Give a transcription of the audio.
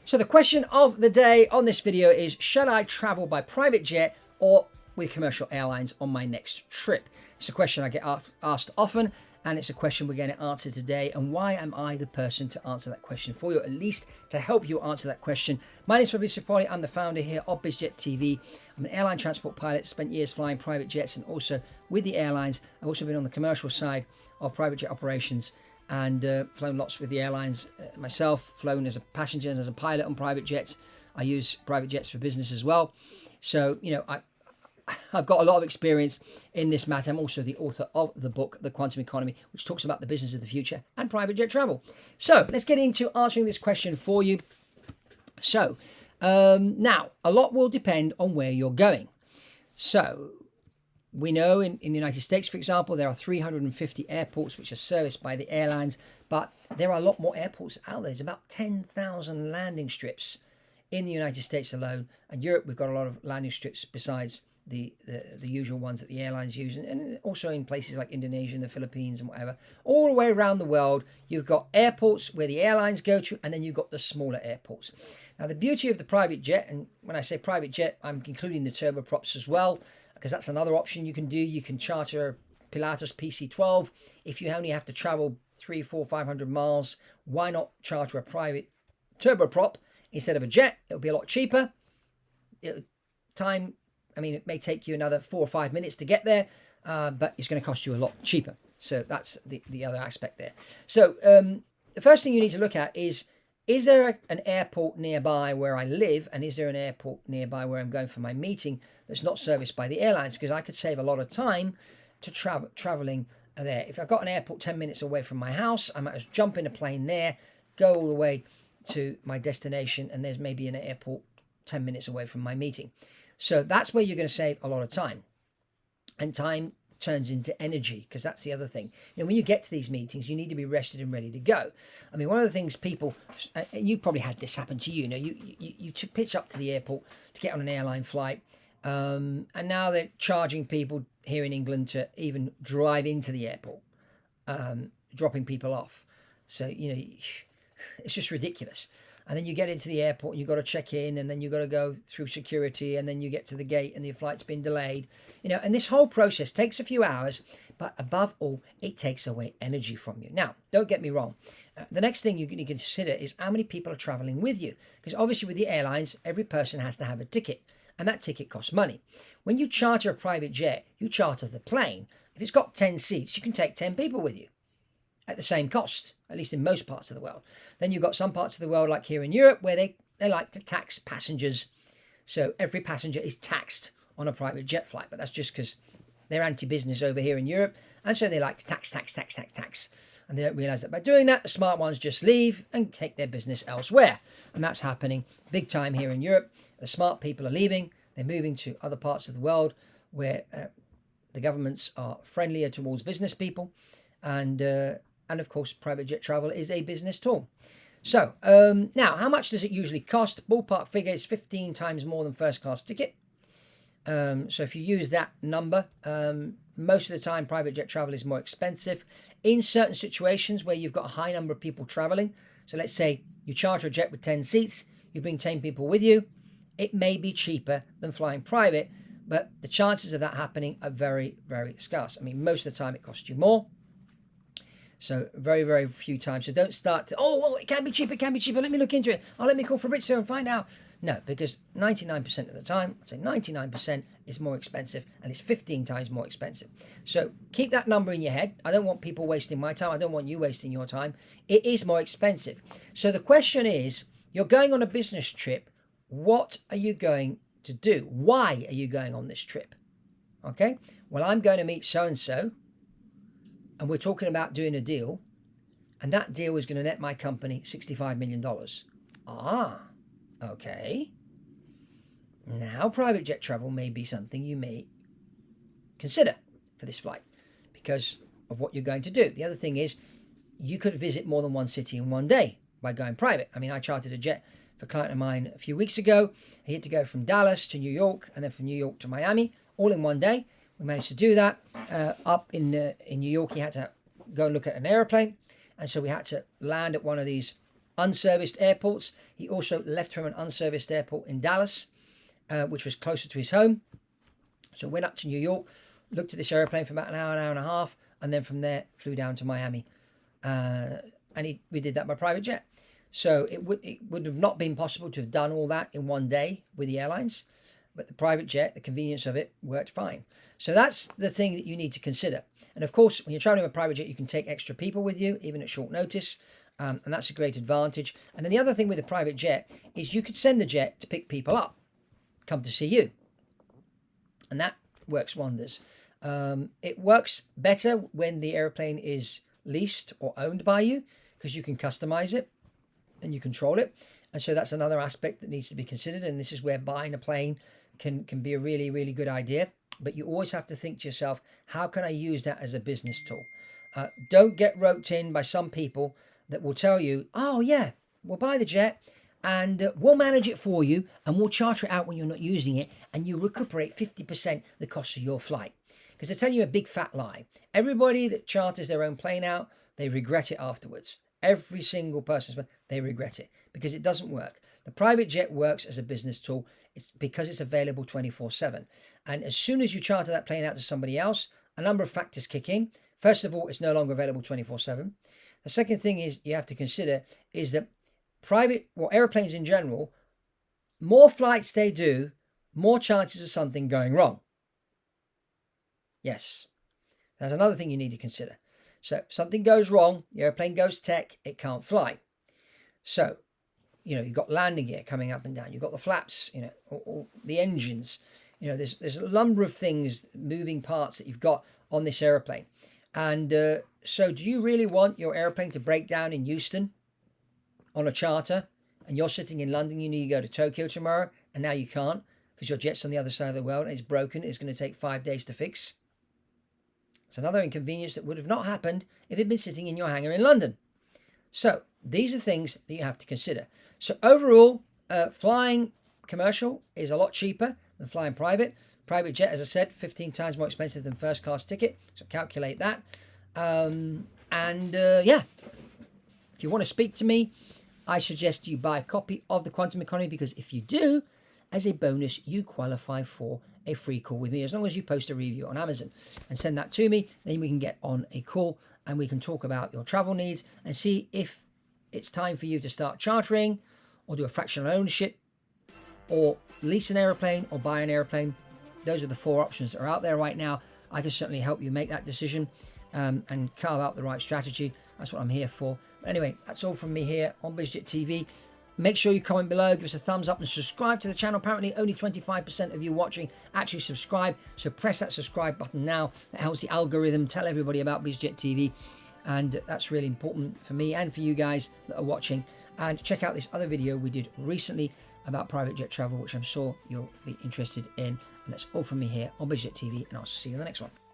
So the question of the day on this video is, should I travel by private jet or with commercial airlines on my next trip? It's a question I get asked often, and it's a question we're going to answer today. And why am I the person to answer that question for you, at least to help you answer that question? My name is Fabrizio Poli. I'm the founder here of BizJet TV. I'm an airline transport pilot, spent years flying private jets and also with the airlines. I've also been on the commercial side of private jet operations and flown lots with the airlines myself, flown as a passenger and as a pilot on private jets. I use private jets for business as well. So, you know, I've got a lot of experience in this matter. I'm also the author of the book, The Quantum Economy, which talks about the business of the future and private jet travel. So let's get into answering this question for you. So now, a lot will depend on where you're going. So we know in the United States, for example, there are 350 airports which are serviced by the airlines, but there are a lot more airports out there. There's about 10,000 landing strips in the United States alone. And Europe, we've got a lot of landing strips besides the usual ones that the airlines use, and also in places like Indonesia and the Philippines and whatever. All the way around the world, you've got airports where the airlines go to, and then you've got the smaller airports. Now, the beauty of the private jet, and when I say private jet, I'm including the turboprops as well, because that's another option you can do. You can charter a Pilatus PC-12. If you only have to travel 300, 400, 500 miles, why not charter a private turboprop instead of a jet? It'll be a lot cheaper. It may take you another 4 or 5 minutes to get there, but it's going to cost you a lot cheaper. So that's the other aspect there. So the first thing you need to look at is there an airport nearby where I live, and is there an airport nearby where I'm going for my meeting that's not serviced by the airlines? Because I could save a lot of time to traveling there. If I've got an airport 10 minutes away from my house, I might just jump in a plane there, go all the way to my destination, and there's maybe an airport 10 minutes away from my meeting. So that's where you're going to save a lot of time. And time turns into energy, because that's the other thing. You know, when you get to these meetings, you need to be rested and ready to go. I mean, one of the things people, and you probably had this happen to you, you know, you pitch up to the airport to get on an airline flight, and now they're charging people here in England to even drive into the airport, dropping people off. So, you know, it's just ridiculous. And then you get into the airport and you've got to check in, and then you've got to go through security, and then you get to the gate and your flight's been delayed. You know, and this whole process takes a few hours, but above all, it takes away energy from you. Now, don't get me wrong. The next thing you need to consider is how many people are traveling with you. Because obviously with the airlines, every person has to have a ticket, and that ticket costs money. When you charter a private jet, you charter the plane. If it's got 10 seats, you can take 10 people with you at the same cost, at least in most parts of the world. Then you've got some parts of the world, like here in Europe, where they like to tax passengers. So every passenger is taxed on a private jet flight, but that's just because they're anti-business over here in Europe. And so they like to tax. And they don't realize that by doing that, the smart ones just leave and take their business elsewhere. And that's happening big time here in Europe. The smart people are leaving. They're moving to other parts of the world where the governments are friendlier towards business people. And of course, private jet travel is a business tool. So now, how much does it usually cost? Ballpark figure is 15 times more than first class ticket. So if you use that number, most of the time, private jet travel is more expensive. In certain situations where you've got a high number of people traveling, so let's say you charter a jet with 10 seats, you bring 10 people with you, it may be cheaper than flying private, but the chances of that happening are very, very scarce. I mean, most of the time it costs you more. So very, very few times. So don't start to, it can be cheaper, let me look into it. Let me call Fabrizio and find out. No, because 99% of the time, I'd say 99% is more expensive, and it's 15 times more expensive. So keep that number in your head. I don't want people wasting my time. I don't want you wasting your time. It is more expensive. So the question is, you're going on a business trip. What are you going to do? Why are you going on this trip? Okay, well, I'm going to meet so-and-so, and we're talking about doing a deal, and that deal is going to net my company $65 million. Okay. Now, private jet travel may be something you may consider for this flight because of what you're going to do. The other thing is, you could visit more than one city in one day by going private. I mean, I chartered a jet for a client of mine a few weeks ago. He had to go from Dallas to New York, and then from New York to Miami, all in one day. We managed to do that. Up in New York, he had to go and look at an airplane. And so we had to land at one of these unserviced airports. He also left from an unserviced airport in Dallas, which was closer to his home. So went up to New York, looked at this airplane for about an hour and a half, and then from there flew down to Miami. We did that by private jet. So it would have not been possible to have done all that in one day with the airlines, but the private jet, the convenience of it, worked fine. So that's the thing that you need to consider. And of course, when you're traveling with a private jet, you can take extra people with you, even at short notice. And that's a great advantage. And then the other thing with a private jet is you could send the jet to pick people up, come to see you. And that works wonders. It works better when the airplane is leased or owned by you, because you can customize it and you control it. And so that's another aspect that needs to be considered. And this is where buying a plane can be a really, really good idea. But you always have to think to yourself, how can I use that as a business tool? Don't get roped in by some people that will tell you, oh yeah, we'll buy the jet and we'll manage it for you and we'll charter it out when you're not using it, and you recuperate 50% the cost of your flight. Because I tell you a big fat lie. Everybody that charters their own plane out, they regret it afterwards. Every single person, they regret it because it doesn't work. The private jet works as a business tool. It's because it's available 24/7. And as soon as you charter that plane out to somebody else, a number of factors kick in. First of all, it's no longer available 24/7. The second thing is you have to consider is that airplanes in general, more flights they do, more chances of something going wrong. Yes, that's another thing you need to consider. So if something goes wrong, the airplane goes tech, it can't fly. So, you've got landing gear coming up and down. You've got the flaps, or the engines. There's a number of things, moving parts that you've got on this airplane. And so do you really want your airplane to break down in Houston on a charter, and you're sitting in London, you need to go to Tokyo tomorrow, and now you can't because your jet's on the other side of the world and it's broken, it's going to take 5 days to fix? It's another inconvenience that would have not happened if it'd been sitting in your hangar in London. So these are things that you have to consider. So overall, flying commercial is a lot cheaper than flying private. Private jet, as I said, 15 times more expensive than first class ticket. So calculate that. If you want to speak to me, I suggest you buy a copy of The Quantum Economy, because if you do, as a bonus, you qualify for a free call with me, as long as you post a review on Amazon and send that to me. Then we can get on a call and we can talk about your travel needs and see if it's time for you to start chartering or do a fractional ownership or lease an airplane or buy an airplane. Those are the 4 options that are out there right now. I can certainly help you make that decision and carve out the right strategy. That's what I'm here for. But anyway, that's all from me here on BizJet TV. Make sure you comment below, give us a thumbs up and subscribe to the channel. Apparently only 25% of you watching actually subscribe. So press that subscribe button now. That helps the algorithm tell everybody about BizJet TV. And that's really important for me and for you guys that are watching. And check out this other video we did recently about private jet travel, which I'm sure you'll be interested in. And that's all from me here on BizJet TV. And I'll see you in the next one.